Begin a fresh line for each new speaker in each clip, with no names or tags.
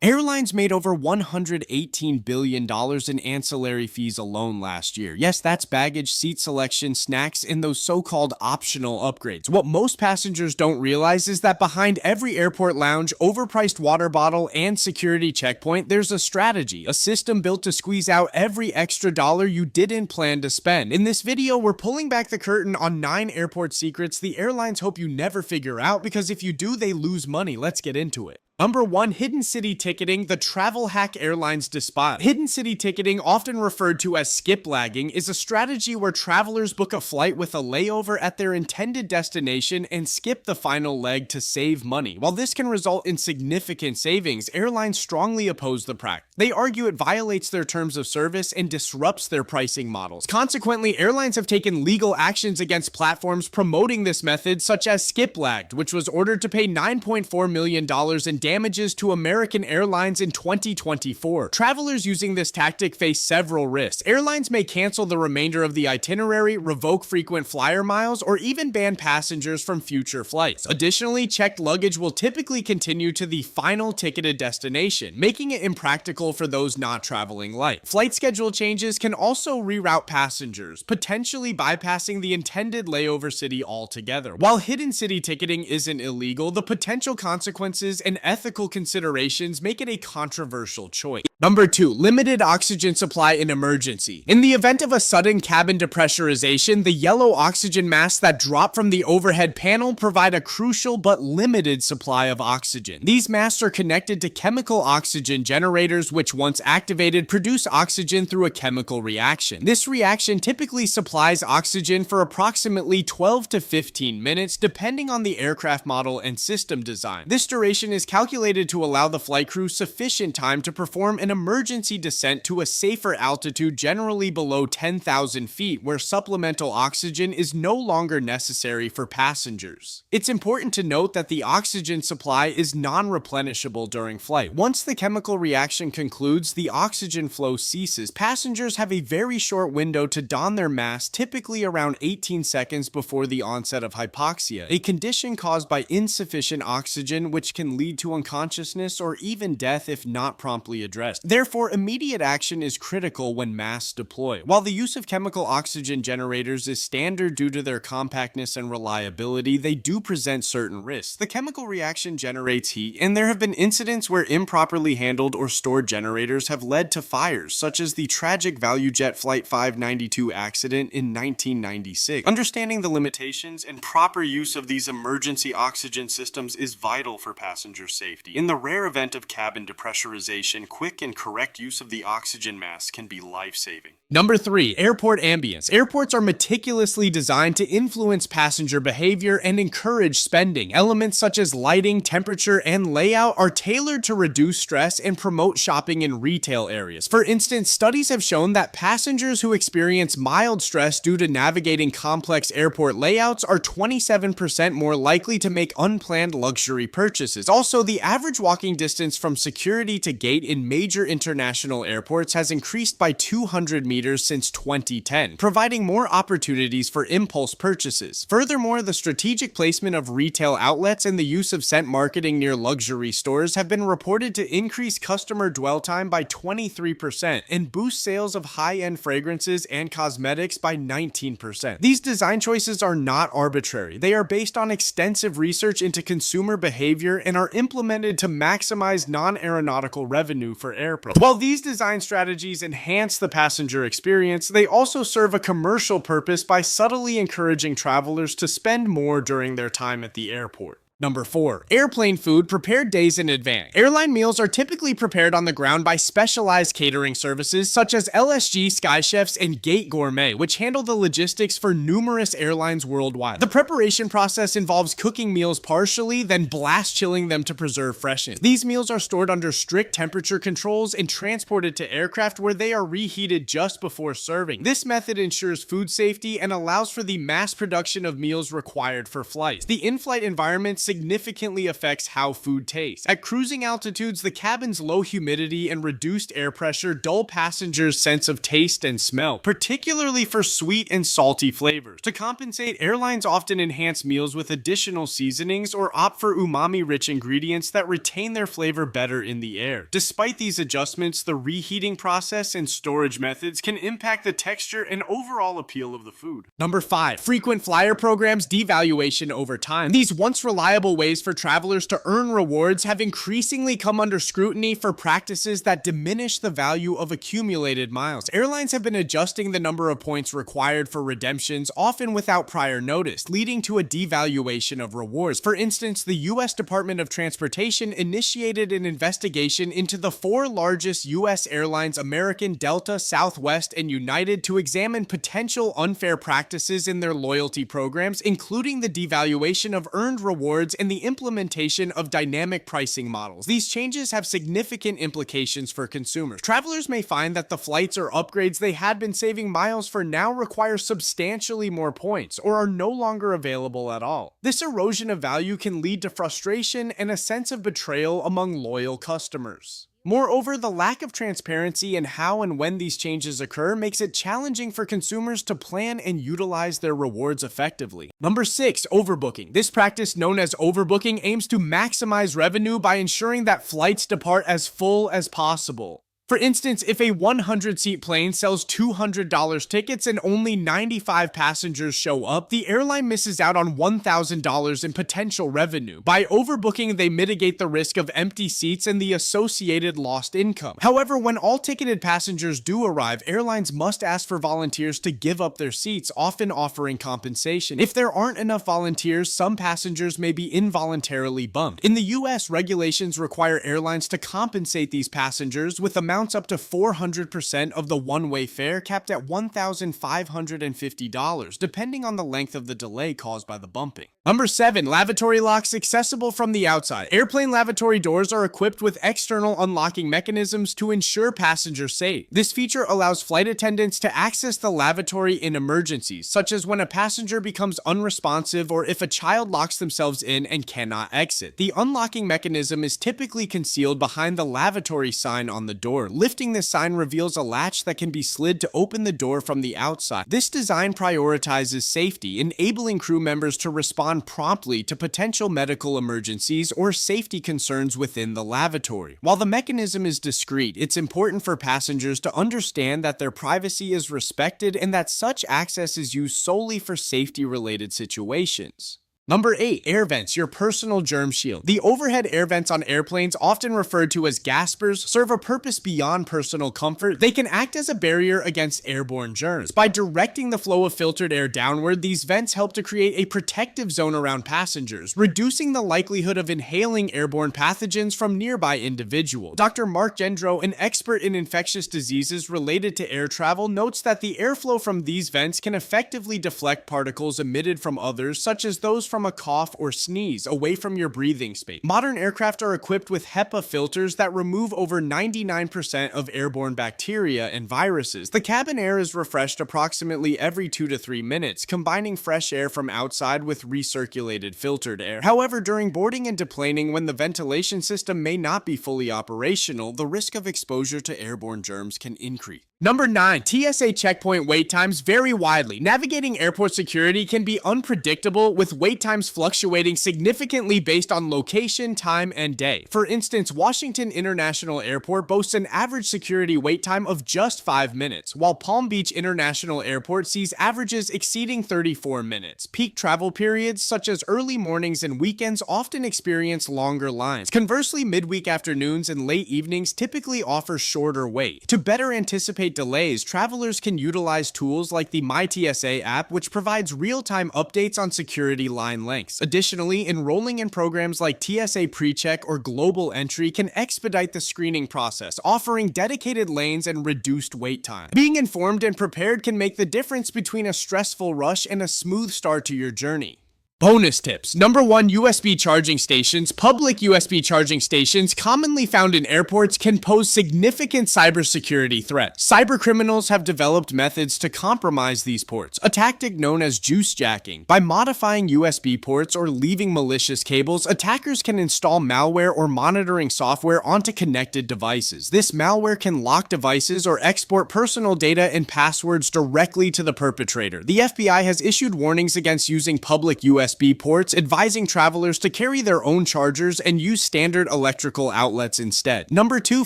Airlines made over $118 billion in ancillary fees alone last year. Yes, that's baggage, seat selection, snacks, and those so-called optional upgrades. What most passengers don't realize is that behind every airport lounge, overpriced water bottle, and security checkpoint, there's a strategy, a system built to squeeze out every extra dollar you didn't plan to spend. In this video, we're pulling back the curtain on 9 airport secrets the airlines hope you never figure out, because if you do, they lose money. Let's get into it. Number 1. Hidden City Ticketing, the travel hack airlines despise. Hidden City Ticketing, often referred to as skip lagging, is a strategy where travelers book a flight with a layover at their intended destination and skip the final leg to save money. While this can result in significant savings, airlines strongly oppose the practice. They argue it violates their terms of service and disrupts their pricing models. Consequently, airlines have taken legal actions against platforms promoting this method, such as Skip Lagged, which was ordered to pay $9.4 million in damages to American Airlines in 2024. Travelers using this tactic face several risks. Airlines may cancel the remainder of the itinerary, revoke frequent flyer miles, or even ban passengers from future flights. Additionally, checked luggage will typically continue to the final ticketed destination, making it impractical for those not traveling light. Flight schedule changes can also reroute passengers, potentially bypassing the intended layover city altogether. While hidden city ticketing isn't illegal, the potential consequences and ethical considerations make it a controversial choice. Number 2. Limited oxygen supply in emergency. In the event of a sudden cabin depressurization, the yellow oxygen masks that drop from the overhead panel provide a crucial but limited supply of oxygen. These masks are connected to chemical oxygen generators, which once activated produce oxygen through a chemical reaction. This reaction typically supplies oxygen for approximately 12 to 15 minutes, depending on the aircraft model and system design. This duration is calculated to allow the flight crew sufficient time to perform an emergency descent to a safer altitude, generally below 10,000 feet, where supplemental oxygen is no longer necessary for passengers. It's important to note that the oxygen supply is non-replenishable during flight. Once the chemical reaction concludes, the oxygen flow ceases. Passengers have a very short window to don their mask, typically around 18 seconds before the onset of hypoxia, a condition caused by insufficient oxygen which can lead to unconsciousness or even death if not promptly addressed. Therefore, immediate action is critical when masks deploy. While the use of chemical oxygen generators is standard due to their compactness and reliability, they do present certain risks. The chemical reaction generates heat, and there have been incidents where improperly handled or stored generators have led to fires, such as the tragic ValueJet Flight 592 accident in 1996. Understanding the limitations and proper use of these emergency oxygen systems is vital for passenger safety. In the rare event of cabin depressurization, quick and correct use of the oxygen mask can be life-saving. Number 3. Airport ambience. Airports are meticulously designed to influence passenger behavior and encourage spending. Elements such as lighting, temperature, and layout are tailored to reduce stress and promote shopping in retail areas. For instance, studies have shown that passengers who experience mild stress due to navigating complex airport layouts are 27% more likely to make unplanned luxury purchases. Also, the average walking distance from security to gate in major international airports has increased by 200 meters since 2010, providing more opportunities for impulse purchases. Furthermore, the strategic placement of retail outlets and the use of scent marketing near luxury stores have been reported to increase customer dwell time by 23% and boost sales of high-end fragrances and cosmetics by 19%. These design choices are not arbitrary. They are based on extensive research into consumer behavior and are implemented to maximize non-aeronautical revenue for airports. While these design strategies enhance the passenger experience, they also serve a commercial purpose by subtly encouraging travelers to spend more during their time at the airport. Number 4. Airplane food prepared days in advance. Airline meals are typically prepared on the ground by specialized catering services such as LSG, Sky Chefs, and Gate Gourmet, which handle the logistics for numerous airlines worldwide. The preparation process involves cooking meals partially, then blast chilling them to preserve freshness. These meals are stored under strict temperature controls and transported to aircraft where they are reheated just before serving. This method ensures food safety and allows for the mass production of meals required for flights. The in-flight environment significantly affects how food tastes. At cruising altitudes, the cabin's low humidity and reduced air pressure dull passengers' sense of taste and smell, particularly for sweet and salty flavors. To compensate, airlines often enhance meals with additional seasonings or opt for umami-rich ingredients that retain their flavor better in the air. Despite these adjustments, the reheating process and storage methods can impact the texture and overall appeal of the food. Number 5. Frequent flyer programs devaluation over time. These once reliable ways for travelers to earn rewards have increasingly come under scrutiny for practices that diminish the value of accumulated miles. Airlines have been adjusting the number of points required for redemptions, often without prior notice, leading to a devaluation of rewards. For instance, the U.S. Department of Transportation initiated an investigation into the 4 largest U.S. airlines, American, Delta, Southwest, and United, to examine potential unfair practices in their loyalty programs, including the devaluation of earned rewards and the implementation of dynamic pricing models. These changes have significant implications for consumers. Travelers may find that the flights or upgrades they had been saving miles for now require substantially more points or are no longer available at all. This erosion of value can lead to frustration and a sense of betrayal among loyal customers. Moreover, the lack of transparency in how and when these changes occur makes it challenging for consumers to plan and utilize their rewards effectively. Number 6. Overbooking. This practice, known as overbooking, aims to maximize revenue by ensuring that flights depart as full as possible. For instance, if a 100-seat plane sells $200 tickets and only 95 passengers show up, the airline misses out on $1,000 in potential revenue. By overbooking, they mitigate the risk of empty seats and the associated lost income. However, when all ticketed passengers do arrive, airlines must ask for volunteers to give up their seats, often offering compensation. If there aren't enough volunteers, some passengers may be involuntarily bumped. In the US, regulations require airlines to compensate these passengers with amounts up to 400% of the one-way fare, capped at $1,550, depending on the length of the delay caused by the bumping. Number 7. Lavatory locks accessible from the outside. Airplane lavatory doors are equipped with external unlocking mechanisms to ensure passenger safety. This feature allows flight attendants to access the lavatory in emergencies, such as when a passenger becomes unresponsive or if a child locks themselves in and cannot exit. The unlocking mechanism is typically concealed behind the lavatory sign on the door. Lifting this sign reveals a latch that can be slid to open the door from the outside. This design prioritizes safety, enabling crew members to respond promptly to potential medical emergencies or safety concerns within the lavatory. While the mechanism is discreet, it's important for passengers to understand that their privacy is respected and that such access is used solely for safety-related situations. Number 8. Air vents, your personal germ shield. The overhead air vents on airplanes, often referred to as gaspers, serve a purpose beyond personal comfort. They can act as a barrier against airborne germs. By directing the flow of filtered air downward, these vents help to create a protective zone around passengers, reducing the likelihood of inhaling airborne pathogens from nearby individuals. Dr. Mark Gendro, an expert in infectious diseases related to air travel, notes that the airflow from these vents can effectively deflect particles emitted from others, such as those from a cough or sneeze, away from your breathing space. Modern aircraft are equipped with HEPA filters that remove over 99% of airborne bacteria and viruses. The cabin air is refreshed approximately every 2 to 3 minutes, combining fresh air from outside with recirculated filtered air. However, during boarding and deplaning, when the ventilation system may not be fully operational, the risk of exposure to airborne germs can increase. Number 9. TSA checkpoint wait times vary widely. Navigating airport security can be unpredictable, with wait times fluctuating significantly based on location, time, and day. For instance, Washington International Airport boasts an average security wait time of just 5 minutes, while Palm Beach International Airport sees averages exceeding 34 minutes. Peak travel periods, such as early mornings and weekends, often experience longer lines. Conversely, midweek afternoons and late evenings typically offer shorter wait. To better anticipate delays, travelers can utilize tools like the MyTSA app, which provides real-time updates on security line lengths. Additionally, enrolling in programs like TSA PreCheck or Global Entry can expedite the screening process, offering dedicated lanes and reduced wait time. Being informed and prepared can make the difference between a stressful rush and a smooth start to your journey. Bonus tips. Number 1, USB charging stations. Public USB charging stations, commonly found in airports, can pose significant cybersecurity threats. Cybercriminals have developed methods to compromise these ports, a tactic known as juice jacking. By modifying USB ports or leaving malicious cables, attackers can install malware or monitoring software onto connected devices. This malware can lock devices or export personal data and passwords directly to the perpetrator. The FBI has issued warnings against using public USB ports, advising travelers to carry their own chargers and use standard electrical outlets instead. Number 2,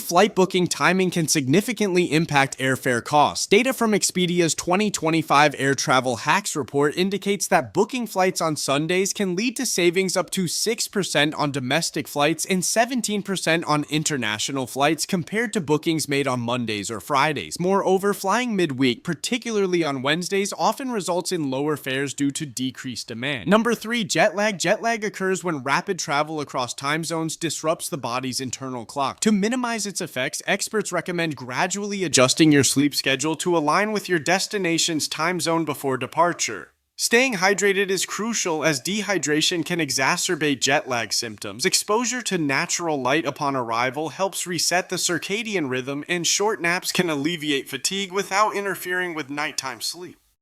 flight booking timing can significantly impact airfare costs. Data from Expedia's 2025 Air Travel Hacks report indicates that booking flights on Sundays can lead to savings up to 6% on domestic flights and 17% on international flights compared to bookings made on Mondays or Fridays. Moreover, flying midweek, particularly on Wednesdays, often results in lower fares due to decreased demand. Number 3, jet lag. Jet lag occurs when rapid travel across time zones disrupts the body's internal clock. To minimize its effects, experts recommend gradually adjusting your sleep schedule to align with your destination's time zone before departure. Staying hydrated is crucial as dehydration can exacerbate jet lag symptoms. Exposure to natural light upon arrival helps reset the circadian rhythm, and short naps can alleviate fatigue without interfering with nighttime sleep.